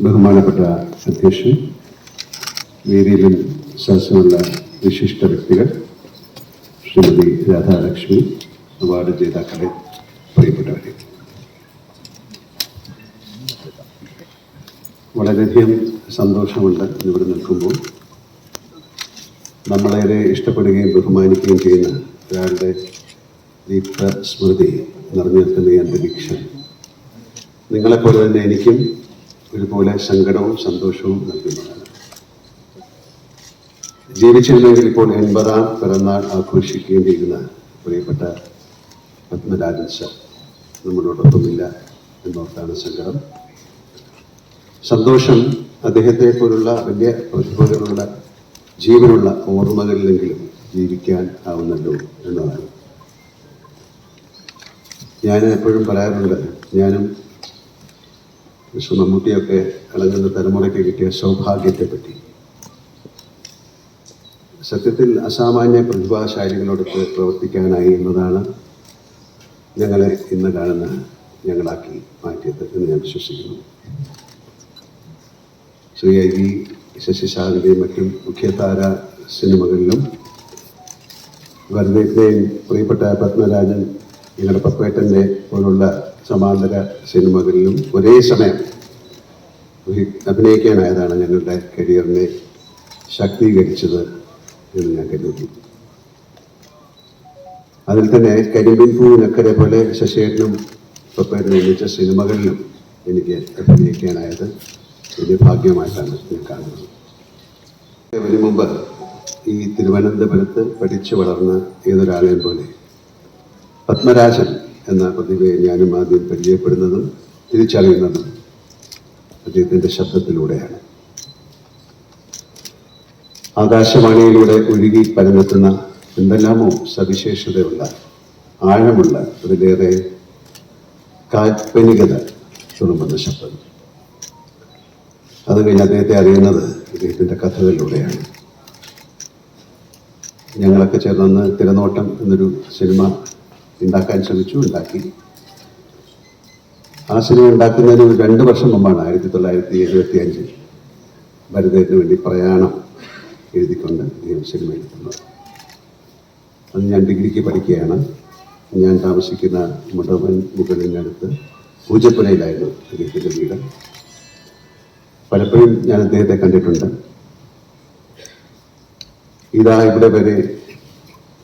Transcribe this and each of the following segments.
ബഹുമാനപ്പെട്ട അധ്യക്ഷൻ, വേദിയിലും സദസ്സിലുള്ള വിശിഷ്ട വ്യക്തികൾ, ശ്രീമതി രാധാലക്ഷ്മി, അവാർഡ് ജേതാക്കളെ, പ്രിയപ്പെട്ടവരെ, വളരെയധികം സന്തോഷമുണ്ട് ഇവിടെ നിൽക്കുമ്പോൾ. നമ്മളേറെ ഇഷ്ടപ്പെടുകയും ബഹുമാനിക്കുകയും ചെയ്യുന്ന ഒരാളുടെ ദീപ്ത സ്മൃതി നിറഞ്ഞു നിൽക്കുന്ന ഈ അന്തരീക്ഷം നിങ്ങളെപ്പോലെ തന്നെ എനിക്കും ഒരുപോലെ സങ്കടവും സന്തോഷവും നൽകുന്നതാണ്. ജീവിച്ചിരുന്നെങ്കിൽ ഇപ്പോൾ 80-ാം പിറന്നാൾ ആഘോഷിക്കേണ്ടിയിരുന്ന പ്രിയപ്പെട്ട പത്മരാജൻ സർ നമ്മളോടൊപ്പമില്ല എന്നോർത്താണ് സങ്കടം. സന്തോഷം അദ്ദേഹത്തെ പോലുള്ള വലിയ പ്രതിഭകളുള്ള ജീവനുള്ള ഓർമ്മകളിലെങ്കിലും ജീവിക്കാൻ ആവുന്നല്ലോ എന്നതാണ്. ഞാൻ എപ്പോഴും പറയാറുണ്ട്, ഞാനും മമ്മൂട്ടിയൊക്കെ ഇളകുന്ന തലമുറയ്ക്ക് കിട്ടിയ സൗഭാഗ്യത്തെപ്പറ്റി. സത്യത്തിൽ അസാമാന്യ പ്രതിഭാശാലികളോടൊത്ത് പ്രവർത്തിക്കാനായി എന്നതാണ് ഞങ്ങളെ ഇന്ന് കാണുന്ന ഞങ്ങളാക്കി മാറ്റിയത് എന്ന് ഞാൻ വിശ്വസിക്കുന്നു. ശ്രീ ഐ വി ശശിസാറിൻ്റെയും മറ്റും മുഖ്യധാര സിനിമകളിലും വരദേവിൻ്റെയും പ്രിയപ്പെട്ട പത്മരാജൻ, ഞങ്ങളുടെ പപ്പേട്ടൻ്റെ പോലുള്ള സമാന്തര സിനിമകളിലും ഒരേ സമയം അഭിനയിക്കാനായതാണ് ഞങ്ങളുടെ കരിയറിനെ ശാക്തീകരിച്ചത് എന്ന് ഞാൻ കരുതുന്നു. അതിൽ തന്നെ കരിമ്പിൻ പൂവിനക്കരെ പോലെ ശശിയേട്ടനും പപ്പേട്ടനും ഒന്നിച്ച സിനിമകളിലും എനിക്ക് അഭിനയിക്കാനായത് വലിയ ഭാഗ്യമായിട്ടാണ് ഞാൻ കാണുന്നത്. അതിനു മുമ്പ് ഈ തിരുവനന്തപുരത്ത് പഠിച്ചു വളർന്ന ഏതൊരാളെയും പോലെ പത്മരാജൻ എന്ന പ്രതിഭയെ ഞാനും ആദ്യം പരിചയപ്പെടുന്നതും തിരിച്ചറിയുന്നതും അദ്ദേഹത്തിൻ്റെ ശബ്ദത്തിലൂടെയാണ്. ആകാശവാണിയിലൂടെ ഒഴുകി പരന്നെത്തുന്ന എന്തെല്ലാമോ സവിശേഷതയുള്ള, ആഴമുള്ള, അതിലേറെ കാൽപ്പനികത തുളുമ്പുന്ന ശബ്ദം. അത് കഴിഞ്ഞ് അദ്ദേഹത്തെ അറിയുന്നത് അദ്ദേഹത്തിൻ്റെ കഥകളിലൂടെയാണ്. ഞങ്ങളൊക്കെ ചേർന്ന് തിരനോട്ടം എന്നൊരു സിനിമ ഉണ്ടാക്കാൻ ശ്രമിച്ചു, ഉണ്ടാക്കി. ആ സിനിമ ഉണ്ടാക്കുന്നതിന് 2 വർഷം മുമ്പാണ് 1975 ഭരതേട്ടന് വേണ്ടി പ്രയാണം എഴുതിക്കൊണ്ട് അദ്ദേഹം സിനിമ എടുക്കുന്നത്. അന്ന് ഞാൻ ഡിഗ്രിക്ക് പഠിക്കുകയാണ്. ഞാൻ താമസിക്കുന്ന മുടവൻ മുകളിനടുത്ത് പൂജപ്പുരയിലായിരുന്നു അദ്ദേഹത്തിൻ്റെ വീട്. പലപ്പോഴും ഞാൻ അദ്ദേഹത്തെ കണ്ടിട്ടുണ്ട്. ഇതാ ഇവിടെ വരെ,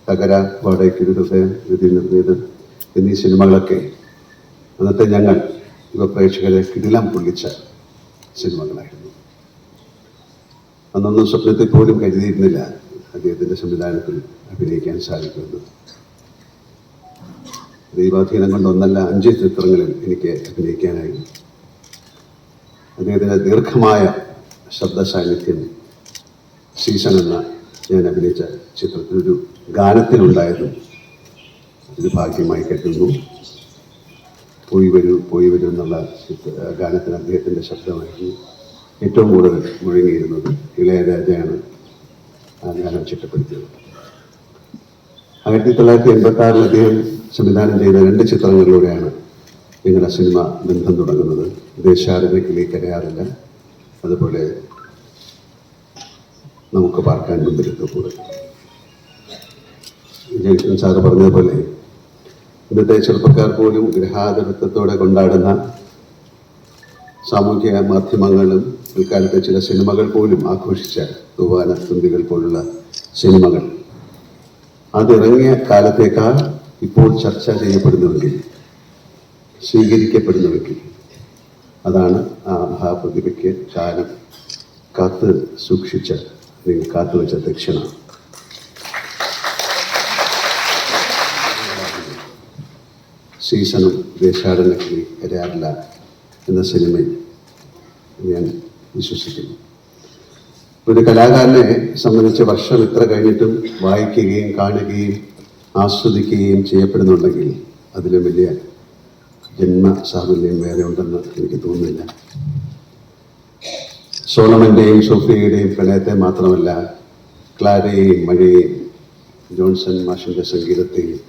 തകര, വാടകയ്ക്കൊരു ഹൃദയം, നിർമ്മിതം എന്നീ സിനിമകളൊക്കെ അന്നത്തെ ഞങ്ങൾ യുവ പ്രേക്ഷകരെ കിടിലം പൊള്ളിച്ച സിനിമകളായിരുന്നു. അന്നൊന്നും സ്വപ്നത്തിൽ പോലും കരുതിയിരുന്നില്ല അദ്ദേഹത്തിൻ്റെ സംവിധാനത്തിൽ അഭിനയിക്കാൻ സാധിക്കുമെന്ന്. ദൈവാധീനം കൊണ്ട് 1-5 ചിത്രങ്ങളിൽ എനിക്ക് അഭിനയിക്കാനായി. അദ്ദേഹത്തിൻ്റെ ദീർഘമായ ശബ്ദ സാന്നിധ്യം സീസൺ എന്ന ഞാൻ അഭിനയിച്ച ചിത്രത്തിലൊരു ഗാനത്തിലുണ്ടായതും ഒരു ഭാഗ്യമായി കരുതുന്നു. പോയി വരൂ എന്നുള്ള ഗാനത്തിന് അദ്ദേഹത്തിൻ്റെ ശബ്ദമായിരുന്നു ഏറ്റവും കൂടുതൽ മുഴങ്ങിയിരുന്നത്. ഇളയരാജയാണ് ആ ഗാനം ചിട്ടപ്പെടുത്തിയത്. 1986 അദ്ദേഹം സംവിധാനം ചെയ്ത 2 ചിത്രങ്ങളിലൂടെയാണ് ഞങ്ങളുടെ സിനിമ ബന്ധം തുടങ്ങുന്നത്. ദേശാടനക്കിളി കരയാറില്ല, അതുപോലെ നമുക്ക് പാർക്കാൻ മുമ്പിലെത്തു കൂടുതൽ. ജയകൃഷ്ണൻ സാറ് പറഞ്ഞതുപോലെ ഇന്നത്തെ ചെറുപ്പക്കാർ പോലും ഗ്രഹാതിപത്യത്തോടെ കൊണ്ടാടുന്ന സാമൂഹ്യ മാധ്യമങ്ങളും പിൽക്കാലത്തെ ചില സിനിമകൾ പോലും ആഘോഷിച്ച തൂവാന തുമ്പികൾ പോലുള്ള സിനിമകൾ അതിറങ്ങിയ കാലത്തേക്കാൾ ഇപ്പോൾ ചർച്ച ചെയ്യപ്പെടുന്നുവെങ്കിൽ, സ്വീകരിക്കപ്പെടുന്നുവെങ്കിൽ, അതാണ് ആ മഹാപ്രതിഭയ്ക്ക് കാലം കാത്ത് സൂക്ഷിച്ച, അല്ലെങ്കിൽ കാത്തുവെച്ച ദക്ഷിണ. സീസണും ദേശാടനക്കിളി കരയാറില്ല എന്ന സിനിമയിൽ ഞാൻ വിശ്വസിക്കുന്നു. ഒരു കലാകാരനെ സംബന്ധിച്ച് വർഷം ഇത്ര കഴിഞ്ഞിട്ടും വായിക്കുകയും കാണുകയും ആസ്വദിക്കുകയും ചെയ്യപ്പെടുന്നുണ്ടെങ്കിൽ അതിലും വലിയ ജന്മസാഫല്യം വേറെ ഉണ്ടെന്ന് എനിക്ക് തോന്നുന്നില്ല. സോളമൻ്റെയും സോഫിയയുടെയും പ്രണയത്തെ മാത്രമല്ല, ക്ലാരയെയും മഴയെയും ജോൺസൺ മാഷിൻ്റെ സംഗീതത്തെയും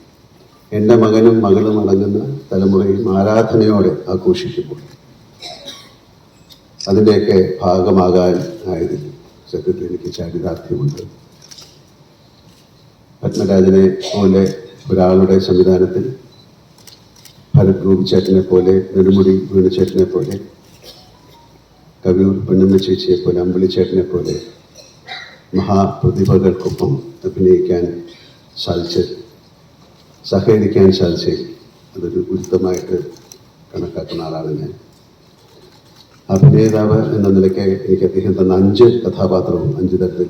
എൻ്റെ മകനും മകളും അടങ്ങുന്ന തല സ്നേഹത്തോടെയും ആരാധനയോടെ ആഘോഷിക്കുമ്പോൾ അതിൻ്റെയൊക്കെ ഭാഗമാകാൻ ആയതിൽ സത്യത്തിൽ എനിക്ക് ചാരിതാർത്ഥ്യമുണ്ട്. പത്മരാജനെ പോലെ ഒരാളുടെ സംവിധാനത്തിൽ, ഭരത് ഗോപിച്ചേട്ടനെ പോലെ, നെടുമുടി വേണുചേട്ടനെ പോലെ, കവിയൂർ പെണ്ണുമ്മ ചേച്ചിയെ പോലെ, അമ്പിളിച്ചേട്ടനെ പോലെ മഹാപ്രതിഭകൾക്കൊപ്പം അഭിനയിക്കാൻ സഹകരിക്കാൻ സാധിച്ചത് അതൊരു ഗുരുത്തമായിട്ട് കണക്കാക്കുന്ന ആളാണ് ഞാൻ. അഭിനേതാവ് എന്ന നിലയ്ക്ക് എനിക്ക് അദ്ദേഹം തന്ന 5 കഥാപാത്രവും 5 തരത്തിൽ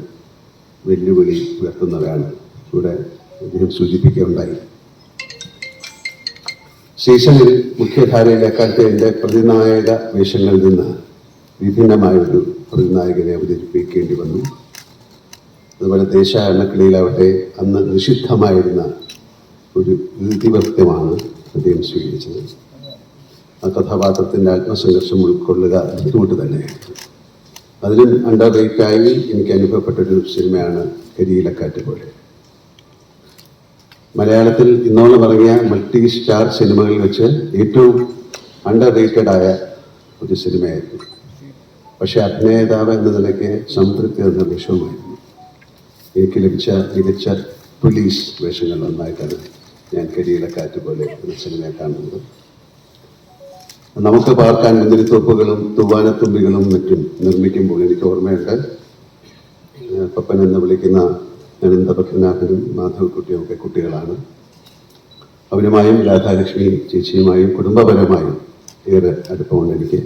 വെല്ലുവിളി ഉയർത്തുന്നവയാണ് ഇവിടെ അദ്ദേഹം സൂചിപ്പിക്കുകയുണ്ടായി. സീസണിൽ മുഖ്യധാരയിലെ അക്കാലത്തെ എൻ്റെ പ്രതിനായക വേഷങ്ങളിൽ നിന്ന് വിഭിന്നമായൊരു പ്രതിനായകനെ അവതരിപ്പിക്കേണ്ടി വന്നു. അതുപോലെ ദേശാടനക്കിളിയിലാവട്ടെ അന്ന് നിഷിദ്ധമായിരുന്ന ഒരു ഇതിവൃത്യമാണ് അദ്ദേഹം സ്വീകരിച്ചത്. ആ കഥാപാത്രത്തിൻ്റെ ആത്മസംഘർഷം ഉൾക്കൊള്ളുക ബുദ്ധിമുട്ട് തന്നെയായിരുന്നു. അതിലും അണ്ടർറേറ്റായി എനിക്ക് അനുഭവപ്പെട്ടൊരു സിനിമയാണ് കരിയിലക്കാറ്റ് പോലെ. മലയാളത്തിൽ ഇന്നോളം ഇറങ്ങിയ മൾട്ടി സ്റ്റാർ സിനിമകളിൽ വെച്ച് ഏറ്റവും അണ്ടർറേറ്റഡായ ഒരു സിനിമയായിരുന്നു. പക്ഷെ അഭിനേതാവ് എന്ന നിലയ്ക്ക് സംതൃപ്തി എന്ന വിഷയമായിരുന്നു. എനിക്ക് ലഭിച്ച മികച്ച പോലീസ് വേഷങ്ങൾ ഒന്നായിട്ടാണ് ഞാൻ കരിയിലക്കാറ്റ് പോലെ എന്ന സിനിമയെ കാണുന്നത്. നമുക്ക് പാർക്കാൻ മുന്തിരിത്തോപ്പുകളും തൂവാനത്തുമ്പികളും മറ്റും നിർമ്മിക്കുമ്പോൾ എനിക്ക് ഓർമ്മയുണ്ട്, പപ്പൻ എന്ന് വിളിക്കുന്ന അനന്തപത്മനാഭനും മാധവക്കുട്ടിയും ഒക്കെ കുട്ടികളാണ്. അവരുമായും രാധാലക്ഷ്മി ചേച്ചിയുമായും കുടുംബപരമായും ഏറെ അടുപ്പമുണ്ട് എനിക്ക്.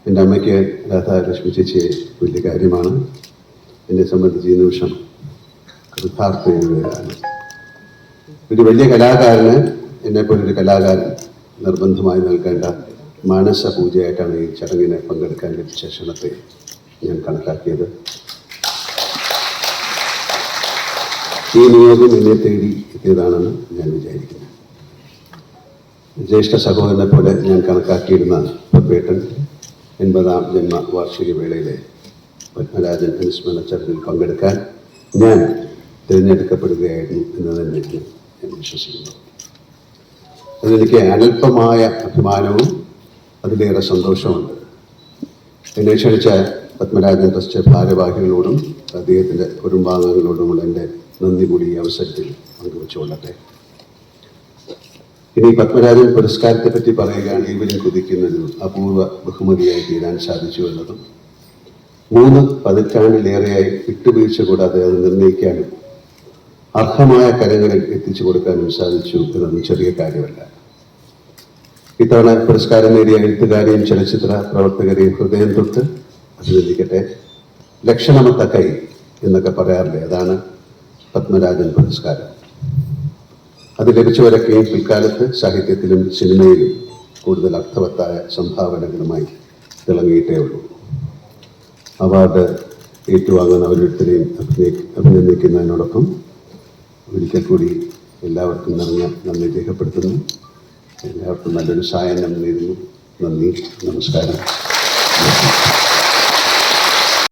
എൻ്റെ അമ്മയ്ക്ക് രാധാലക്ഷ്മി ചേച്ചിയെ വലിയ കാര്യമാണ്. എന്നെ സംബന്ധിച്ച് ഈ നിമിഷം കൃതാർത്ഥതയാണ്. ഒരു വലിയ കലാകാരന് എന്നെപ്പോലൊരു കലാകാരൻ നിർബന്ധമായി നൽകേണ്ട മാനസ പൂജയായിട്ടാണ് ഈ ചടങ്ങിനെ പങ്കെടുക്കാൻ ലഭിച്ച ക്ഷണത്തെ ഞാൻ കണക്കാക്കിയത്. ഈ നിയോഗം എന്നെ തേടി എത്തിയതാണെന്ന് ഞാൻ വിചാരിക്കുന്നു. ജ്യേഷ്ഠ സഹോദരനെ പോലെ ഞാൻ കണക്കാക്കിയിരുന്ന പപ്പേട്ടൻ 80ാം ജന്മവാർഷിക വേളയിലെ പത്മരാജൻ അനുസ്മരണ ചടങ്ങിൽ പങ്കെടുക്കാൻ ഞാൻ തിരഞ്ഞെടുക്കപ്പെടുകയായിരുന്നു എന്ന് തന്നെ ഞാൻ വിശ്വസിക്കുന്നു. അതിലെനിക്ക് അനൽപമായ അഭിമാനവും അതിലേറെ സന്തോഷമുണ്ട്. എന്നെ ക്ഷണിച്ച പത്മരാജൻ ട്രസ്റ്റ് ഭാരവാഹികളോടും അദ്ദേഹത്തിൻ്റെ കുടുംബാംഗങ്ങളോടുമുള്ള എൻ്റെ നന്ദി കൂടി ഈ അവസരത്തിൽ പങ്കുവച്ചുകൊള്ളട്ടെ. ഇനി പത്മരാജൻ പുരസ്കാരത്തെ പറ്റി പറയുകയാണ്. ഇവരും കുതിക്കുന്നൊരു അപൂർവ ബഹുമതിയായി തീരാൻ സാധിച്ചു എന്നതും 3 പതിറ്റാണ്ടിലേറെയായി വിട്ടുവീഴ്ച കൂടാതെ അത് നിർണ്ണയിക്കാനും അർഹമായ കരങ്ങളിൽ എത്തിച്ചു കൊടുക്കാനും സാധിച്ചു എന്നതും ചെറിയ കാര്യമല്ല. ഇത്തവണ പുരസ്കാരം നേടിയ എഴുത്തുകാരെയും ചലച്ചിത്ര പ്രവർത്തകരെയും ഹൃദയം തൊട്ട് അഭിനന്ദിക്കട്ടെ. ലക്ഷണമൊത്ത കൈ എന്നൊക്കെ പറയാറില്ലേ, അതാണ് പത്മരാജൻ പുരസ്കാരം. അത് ലഭിച്ചവരൊക്കെയും പിൽക്കാലത്ത് സാഹിത്യത്തിലും സിനിമയിലും കൂടുതൽ അർത്ഥവത്തായ സംഭാവനകളുമായി തിളങ്ങിയിട്ടേ ഉള്ളൂ. അവാർഡ് ഏറ്റുവാങ്ങുന്ന ഓരോരുത്തരെയും അഭിനന്ദിക്കുന്നതിനോടൊപ്പം ഒരിക്കൽ കൂടി എല്ലാവർക്കും നിറഞ്ഞ നന്ദി രേഖപ്പെടുത്തുന്നു. എല്ലാവർക്കും നല്ലൊരു സായാഹ്നം നേരുന്നു. നന്ദി, നമസ്കാരം.